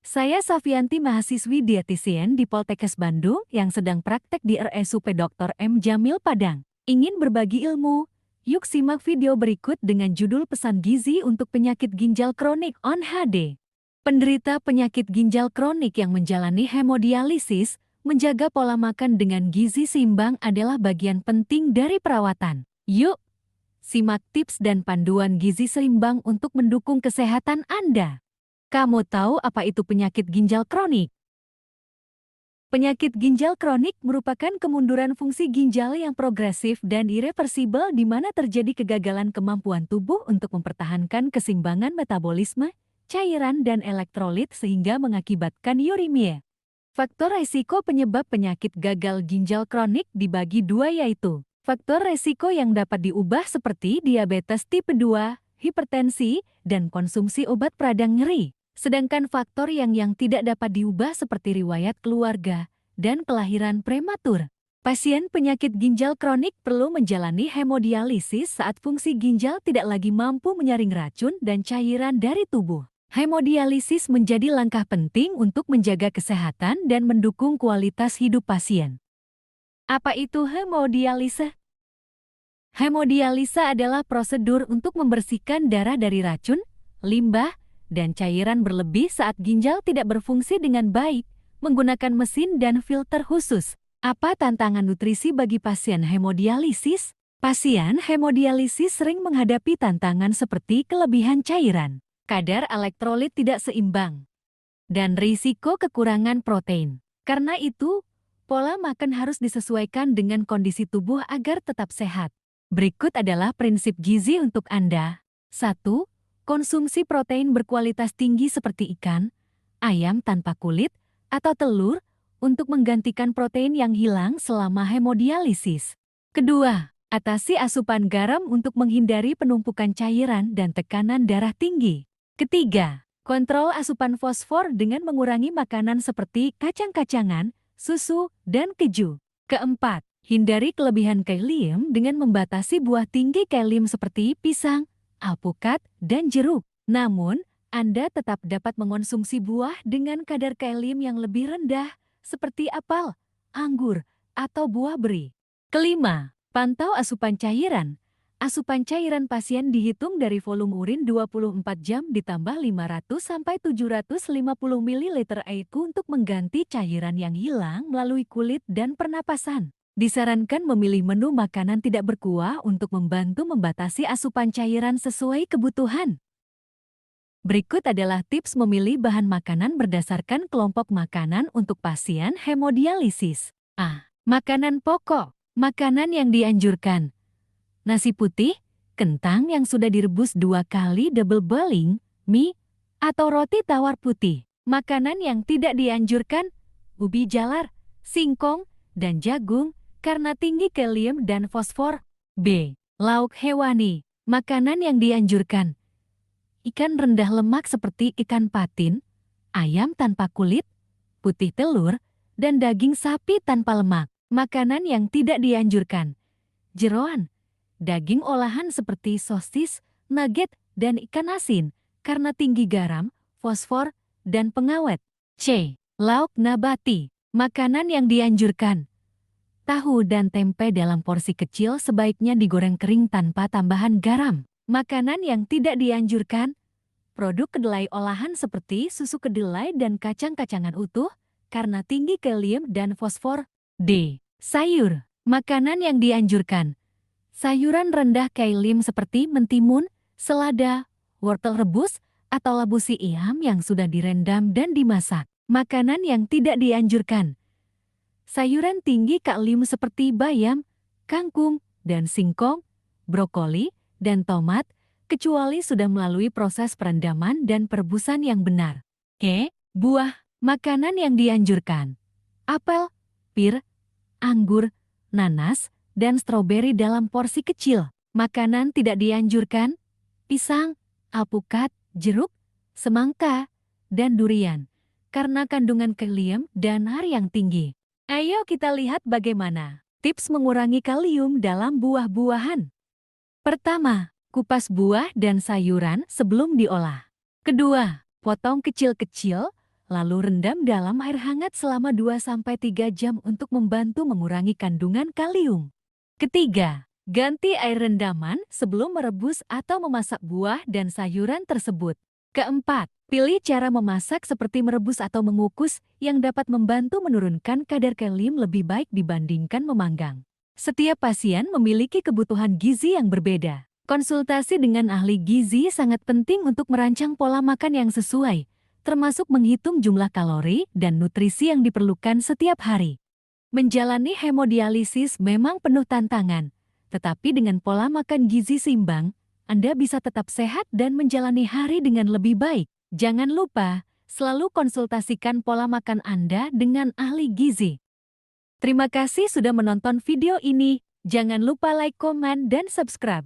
Saya Safianti, mahasiswi dietitian di Poltekkes Bandung yang sedang praktek di RSUP Dr. M. Jamil Padang. Ingin berbagi ilmu? Yuk simak video berikut dengan judul Pesan Gizi untuk Penyakit Ginjal Kronik on HD. Penderita penyakit ginjal kronik yang menjalani hemodialisis, menjaga pola makan dengan gizi seimbang adalah bagian penting dari perawatan. Yuk, simak tips dan panduan gizi seimbang untuk mendukung kesehatan Anda. Kamu tahu apa itu penyakit ginjal kronik? Penyakit ginjal kronik merupakan kemunduran fungsi ginjal yang progresif dan irreversibel di mana terjadi kegagalan kemampuan tubuh untuk mempertahankan keseimbangan metabolisme, cairan dan elektrolit sehingga mengakibatkan uremia. Faktor resiko penyebab penyakit gagal ginjal kronik dibagi dua, yaitu faktor resiko yang dapat diubah seperti diabetes tipe 2, hipertensi, dan konsumsi obat peradang nyeri. Sedangkan faktor yang tidak dapat diubah seperti riwayat keluarga dan kelahiran prematur. Pasien penyakit ginjal kronik perlu menjalani hemodialisis saat fungsi ginjal tidak lagi mampu menyaring racun dan cairan dari tubuh. Hemodialisis menjadi langkah penting untuk menjaga kesehatan dan mendukung kualitas hidup pasien. Apa itu hemodialisa? Hemodialisa adalah prosedur untuk membersihkan darah dari racun, limbah, dan cairan berlebih saat ginjal tidak berfungsi dengan baik, menggunakan mesin dan filter khusus. Apa tantangan nutrisi bagi pasien hemodialisis? Pasien hemodialisis sering menghadapi tantangan seperti kelebihan cairan, kadar elektrolit tidak seimbang, dan risiko kekurangan protein. Karena itu, pola makan harus disesuaikan dengan kondisi tubuh agar tetap sehat. Berikut adalah prinsip gizi untuk Anda. 1. Konsumsi protein berkualitas tinggi seperti ikan, ayam tanpa kulit, atau telur untuk menggantikan protein yang hilang selama hemodialisis. Kedua, atasi asupan garam untuk menghindari penumpukan cairan dan tekanan darah tinggi. Ketiga, kontrol asupan fosfor dengan mengurangi makanan seperti kacang-kacangan, susu, dan keju. Keempat, hindari kelebihan kalium dengan membatasi buah tinggi kalium seperti pisang, alpukat, dan jeruk. Namun, Anda tetap dapat mengonsumsi buah dengan kadar kalium yang lebih rendah, seperti apel, anggur, atau buah beri. Kelima, pantau asupan cairan. Asupan cairan pasien dihitung dari volume urin 24 jam ditambah 500–750 ml air untuk mengganti cairan yang hilang melalui kulit dan pernapasan. Disarankan memilih menu makanan tidak berkuah untuk membantu membatasi asupan cairan sesuai kebutuhan. Berikut adalah tips memilih bahan makanan berdasarkan kelompok makanan untuk pasien hemodialisis. A. Makanan pokok. Makanan yang dianjurkan: nasi putih, kentang yang sudah direbus 2 kali double boiling, mie, atau roti tawar putih. Makanan yang tidak dianjurkan: ubi jalar, singkong, dan jagung, karena tinggi kalium dan fosfor. B. Lauk hewani. Makanan yang dianjurkan: ikan rendah lemak seperti ikan patin, ayam tanpa kulit, putih telur, dan daging sapi tanpa lemak. Makanan yang tidak dianjurkan: jeroan, daging olahan seperti sosis, nugget, dan ikan asin, karena tinggi garam, fosfor, dan pengawet. C. Lauk nabati. Makanan yang dianjurkan: tahu dan tempe dalam porsi kecil sebaiknya digoreng kering tanpa tambahan garam. Makanan yang tidak dianjurkan: produk kedelai olahan seperti susu kedelai dan kacang-kacangan utuh, karena tinggi kalium dan fosfor. D. Sayur. Makanan yang dianjurkan: sayuran rendah kalium seperti mentimun, selada, wortel rebus, atau labu siam yang sudah direndam dan dimasak. Makanan yang tidak dianjurkan: sayuran tinggi kalium seperti bayam, kangkung, dan singkong, brokoli, dan tomat, kecuali sudah melalui proses perendaman dan perebusan yang benar. E. Buah. Makanan yang dianjurkan: apel, pir, anggur, nanas, dan stroberi dalam porsi kecil. Makanan tidak dianjurkan: pisang, alpukat, jeruk, semangka, dan durian, karena kandungan kalium dan nar yang tinggi. Ayo kita lihat bagaimana tips mengurangi kalium dalam buah-buahan. Pertama, kupas buah dan sayuran sebelum diolah. Kedua, potong kecil-kecil, lalu rendam dalam air hangat selama 2-3 jam untuk membantu mengurangi kandungan kalium. Ketiga, ganti air rendaman sebelum merebus atau memasak buah dan sayuran tersebut. Keempat, pilih cara memasak seperti merebus atau mengukus yang dapat membantu menurunkan kadar kalium lebih baik dibandingkan memanggang. Setiap pasien memiliki kebutuhan gizi yang berbeda. Konsultasi dengan ahli gizi sangat penting untuk merancang pola makan yang sesuai, termasuk menghitung jumlah kalori dan nutrisi yang diperlukan setiap hari. Menjalani hemodialisis memang penuh tantangan, tetapi dengan pola makan gizi seimbang, Anda bisa tetap sehat dan menjalani hari dengan lebih baik. Jangan lupa, selalu konsultasikan pola makan Anda dengan ahli gizi. Terima kasih sudah menonton video ini. Jangan lupa like, komen, dan subscribe.